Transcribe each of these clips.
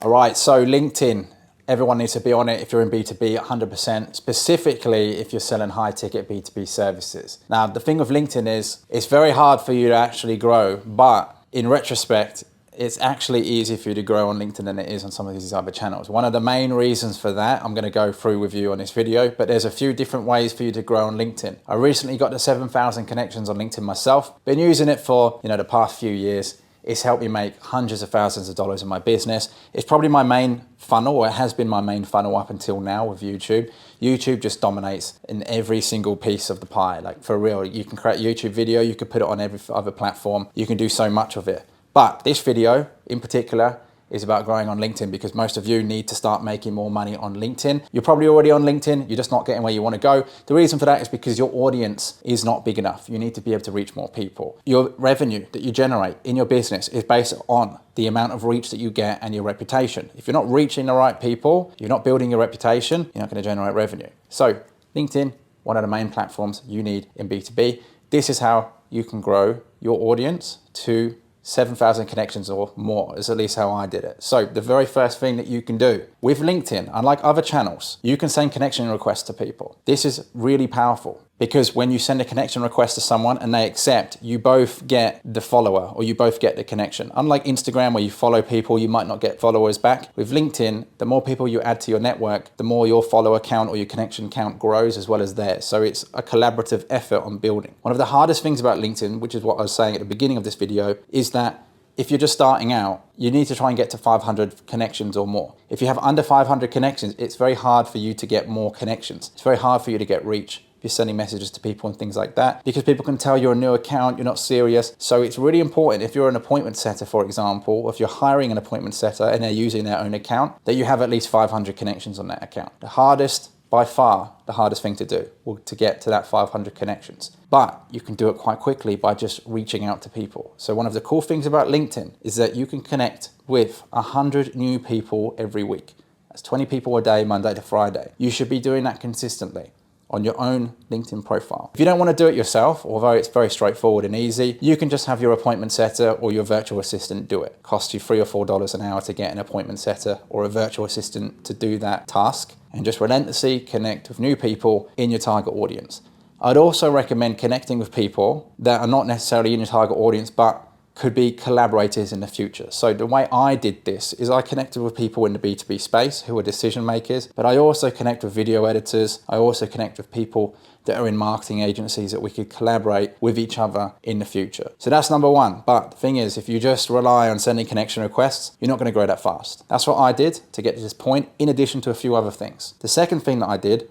All right, so LinkedIn, everyone needs to be on it if you're in B2B 100%, specifically if you're selling high ticket B2B services. Now, the thing with LinkedIn is it's very hard for you to actually grow, but in retrospect, it's actually easier for you to grow on LinkedIn than it is on some of these other channels. One of the main reasons for that, I'm going to go through with you on this video, but there's a few different ways for you to grow on LinkedIn. I recently got to 7,000 connections on LinkedIn myself. Been using it for, the past few years. It's helped me make hundreds of thousands of dollars in my business. It's probably my main funnel, or it has been my main funnel up until now with YouTube. YouTube just dominates in every single piece of the pie. Like for real, you can create a YouTube video, you can put it on every other platform. You can do so much of it. But this video in particular is about growing on LinkedIn because most of you need to start making more money on LinkedIn. You're probably already on LinkedIn, you're just not getting where you want to go. The reason for that is because your audience is not big enough. You need to be able to reach more people. Your revenue that you generate in your business is based on the amount of reach that you get and your reputation. If you're not reaching the right people, you're not building your reputation, you're not going to generate revenue. So LinkedIn, one of the main platforms you need in B2B. This is how you can grow your audience to 7,000 connections or more, is at least how I did it. So the very first thing that you can do with LinkedIn, unlike other channels, you can send connection requests to people. This is really powerful because when you send a connection request to someone and they accept, you both get the follower or you both get the connection. Unlike Instagram where you follow people, you might not get followers back. With LinkedIn, the more people you add to your network, the more your follower count or your connection count grows as well as theirs. So it's a collaborative effort on building. One of the hardest things about LinkedIn, which is what I was saying at the beginning of this video, is that if you're just starting out, you need to try and get to 500 connections or more. If you have under 500 connections, it's very hard for you to get more connections. It's very hard for you to get reach if you're sending messages to people and things like that, because people can tell you're a new account, you're not serious. So it's really important if you're an appointment setter, for example, or if you're hiring an appointment setter and they're using their own account, that you have at least 500 connections on that account. By far, the hardest thing to do to get to that 500 connections. But you can do it quite quickly by just reaching out to people. So one of the cool things about LinkedIn is that you can connect with 100 new people every week. That's 20 people a day, Monday to Friday. You should be doing that consistently on your own LinkedIn profile. If you don't want to do it yourself, although it's very straightforward and easy, you can just have your appointment setter or your virtual assistant do it. Costs you $3 or $4 an hour to get an appointment setter or a virtual assistant to do that task, and just relentlessly connect with new people in your target audience. I'd also recommend connecting with people that are not necessarily in your target audience, but could be collaborators in the future. So the way I did this is I connected with people in the B2B space who are decision makers, but I also connect with video editors. I also connect with people that are in marketing agencies that we could collaborate with each other in the future. So that's number one. But the thing is, if you just rely on sending connection requests, you're not going to grow that fast. That's what I did to get to this point, in addition to a few other things. The second thing that I did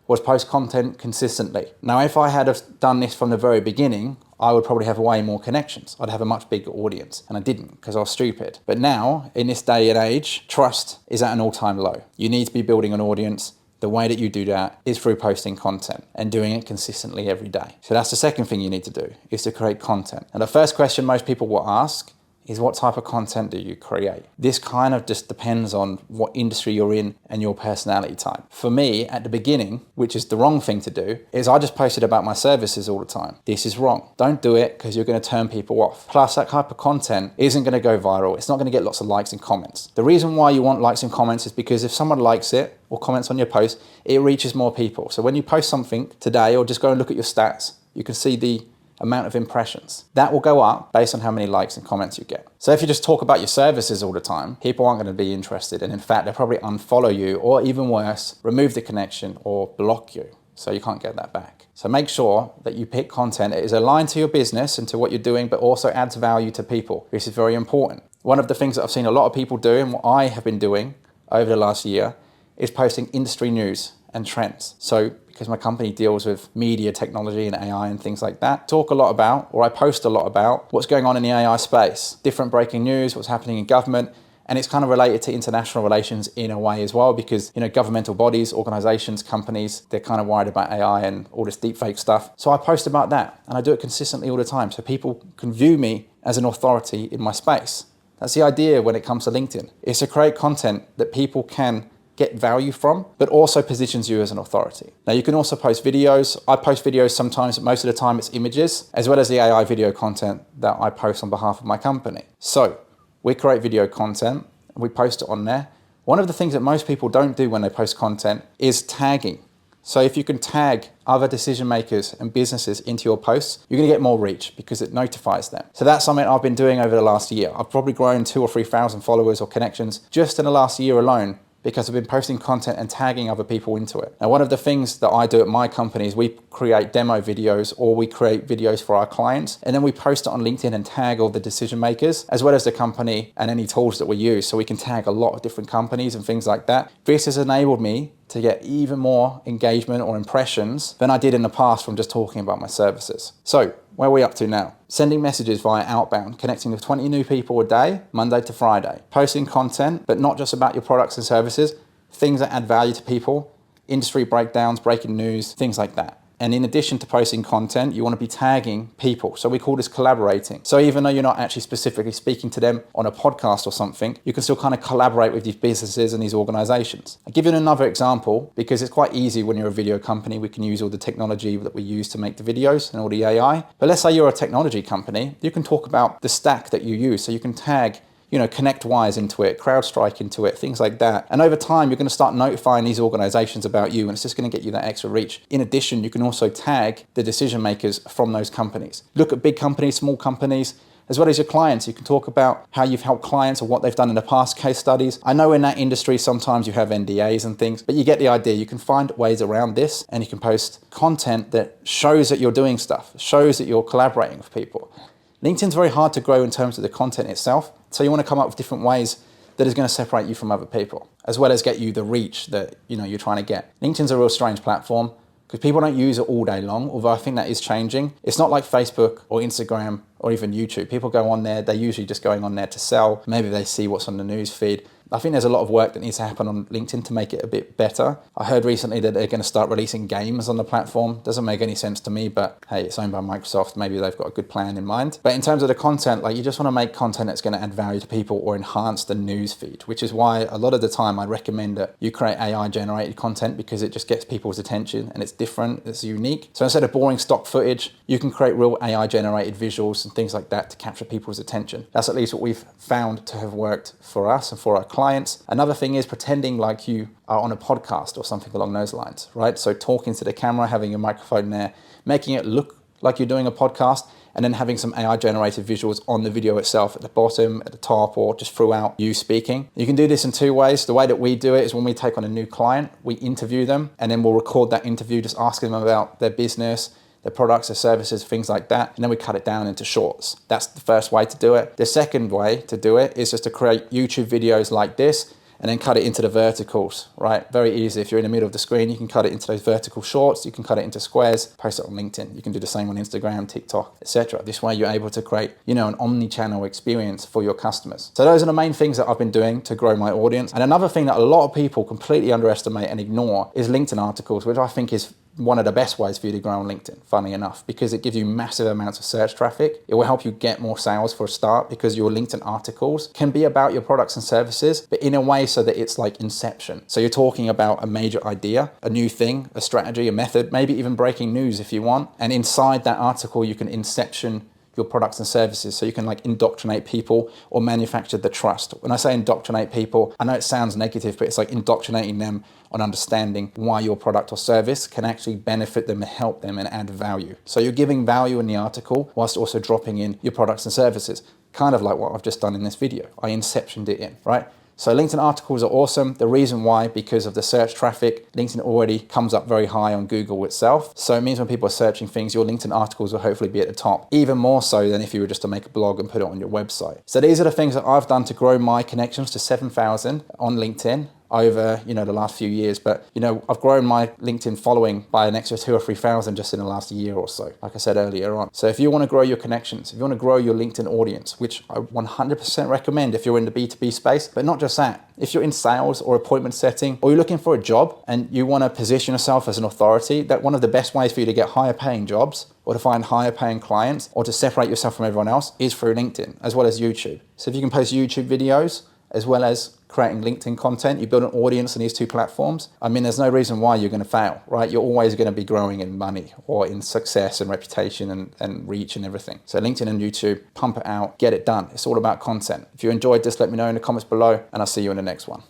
was post content consistently. Now, if I had have done this from the very beginning, I would probably have way more connections. I'd have a much bigger audience, and I didn't because I was stupid. But now, in this day and age, trust is at an all-time low. You need to be building an audience. The way that you do that is through posting content and doing it consistently every day. So that's the second thing you need to do, is to create content. And the first question most people will ask is, what type of content do you create? This kind of just depends on what industry you're in and your personality type. For me, at the beginning, which is the wrong thing to do, is I just posted about my services all the time. This is wrong. Don't do it because you're going to turn people off. Plus, that type of content isn't going to go viral. It's not going to get lots of likes and comments. The reason why you want likes and comments is because if someone likes it or comments on your post, it reaches more people. So when you post something today, or just go and look at your stats, you can see the amount of impressions. That will go up based on how many likes and comments you get. So if you just talk about your services all the time, people aren't going to be interested. And in fact, they'll probably unfollow you, or even worse, remove the connection or block you. So you can't get that back. So make sure that you pick content that is aligned to your business and to what you're doing, but also adds value to people. This is very important. One of the things that I've seen a lot of people do, and what I have been doing over the last year, is posting industry news and trends. So because my company deals with media, technology and AI and things like that, talk a lot about, or I post a lot about what's going on in the AI space, different breaking news, what's happening in government. And it's kind of related to international relations in a way as well, because, governmental bodies, organizations, companies, they're kind of worried about AI and all this deepfake stuff. So I post about that, and I do it consistently all the time so people can view me as an authority in my space. That's the idea when it comes to LinkedIn. It's to create content that people can get value from, but also positions you as an authority. Now you can also post videos. I post videos sometimes, but most of the time it's images, as well as the AI video content that I post on behalf of my company. So we create video content, and we post it on there. One of the things that most people don't do when they post content is tagging. So if you can tag other decision makers and businesses into your posts, you're going to get more reach because it notifies them. So that's something I've been doing over the last year. I've probably grown 2,000 or 3,000 followers or connections just in the last year alone, because I've been posting content and tagging other people into it. Now, one of the things that I do at my company is we create demo videos, or we create videos for our clients, and then we post it on LinkedIn and tag all the decision makers, as well as the company and any tools that we use. So we can tag a lot of different companies and things like that. This has enabled me to get even more engagement or impressions than I did in the past from just talking about my services. So where are we up to now? Sending messages via outbound, connecting with 20 new people a day, Monday to Friday. Posting content, but not just about your products and services, things that add value to people, industry breakdowns, breaking news, things like that. And in addition to posting content, you want to be tagging people. So we call this collaborating. So even though you're not actually specifically speaking to them on a podcast or something, you can still kind of collaborate with these businesses and these organizations. I'll give you another example, because it's quite easy when you're a video company. We can use all the technology that we use to make the videos and all the AI. But let's say you're a technology company, you can talk about the stack that you use. So you can tag ConnectWise into it, CrowdStrike into it, things like that. And over time, you're going to start notifying these organizations about you, and it's just going to get you that extra reach. In addition, you can also tag the decision makers from those companies. Look at big companies, small companies, as well as your clients. You can talk about how you've helped clients or what they've done in the past, case studies. I know in that industry, sometimes you have NDAs and things, but you get the idea. You can find ways around this, and you can post content that shows that you're doing stuff, shows that you're collaborating with people. LinkedIn's very hard to grow in terms of the content itself. So you want to come up with different ways that is going to separate you from other people, as well as get you the reach that you're trying to get. LinkedIn's a real strange platform because people don't use it all day long, although I think that is changing. It's not like Facebook or Instagram or even YouTube. People go on there, they're usually just going on there to sell. Maybe they see what's on the news feed. I think there's a lot of work that needs to happen on LinkedIn to make it a bit better. I heard recently that they're going to start releasing games on the platform. Doesn't make any sense to me, but hey, it's owned by Microsoft. Maybe they've got a good plan in mind. But in terms of the content, you just want to make content that's going to add value to people or enhance the news feed, which is why a lot of the time I recommend that you create AI generated content, because it just gets people's attention and it's different, it's unique. So instead of boring stock footage, you can create real AI generated visuals and things like that to capture people's attention. That's at least what we've found to have worked for us and for our clients. Another thing is pretending like you are on a podcast or something along those lines, right? So talking to the camera, having your microphone there, making it look like you're doing a podcast, and then having some AI generated visuals on the video itself at the bottom, at the top, or just throughout you speaking. You can do this in two ways. The way that we do it is when we take on a new client, we interview them, and then we'll record that interview just asking them about their business, their products, their services, things like that. And then we cut it down into shorts. That's the first way to do it. The second way to do it is just to create YouTube videos like this and then cut it into the verticals, right? Very easy. If you're in the middle of the screen, you can cut it into those vertical shorts. You can cut it into squares, post it on LinkedIn. You can do the same on Instagram, TikTok, etc. This way you're able to create, an omni-channel experience for your customers. So those are the main things that I've been doing to grow my audience. And another thing that a lot of people completely underestimate and ignore is LinkedIn articles, which I think is one of the best ways for you to grow on LinkedIn, funny enough, because it gives you massive amounts of search traffic. It will help you get more sales for a start, because your LinkedIn articles can be about your products and services, but in a way so that it's like Inception. So you're talking about a major idea, a new thing, a strategy, a method, maybe even breaking news if you want. And inside that article, you can Inception your products and services, so you can indoctrinate people or manufacture the trust. When I say indoctrinate people, I know it sounds negative, but it's like indoctrinating them on understanding why your product or service can actually benefit them and help them and add value. So you're giving value in the article whilst also dropping in your products and services, kind of like what I've just done in this video. I inceptioned it in, right? So LinkedIn articles are awesome. The reason why, because of the search traffic, LinkedIn already comes up very high on Google itself. So it means when people are searching things, your LinkedIn articles will hopefully be at the top, even more so than if you were just to make a blog and put it on your website. So these are the things that I've done to grow my connections to 7,000 on LinkedIn over the last few years. But I've grown my LinkedIn following by an extra 2,000 or 3,000 just in the last year or so, like I said earlier on. So if you want to grow your connections, if you want to grow your LinkedIn audience, which I 100% recommend if you're in the B2B space, but not just that, if you're in sales or appointment setting, or you're looking for a job and you want to position yourself as an authority, that one of the best ways for you to get higher paying jobs or to find higher paying clients or to separate yourself from everyone else is through LinkedIn, as well as YouTube. So if you can post YouTube videos as well as creating LinkedIn content, you build an audience on these two platforms, I mean, there's no reason why you're going to fail, right? You're always going to be growing in money or in success and reputation and reach and everything. So LinkedIn and YouTube, pump it out, get it done. It's all about content. If you enjoyed this, let me know in the comments below, and I'll see you in the next one.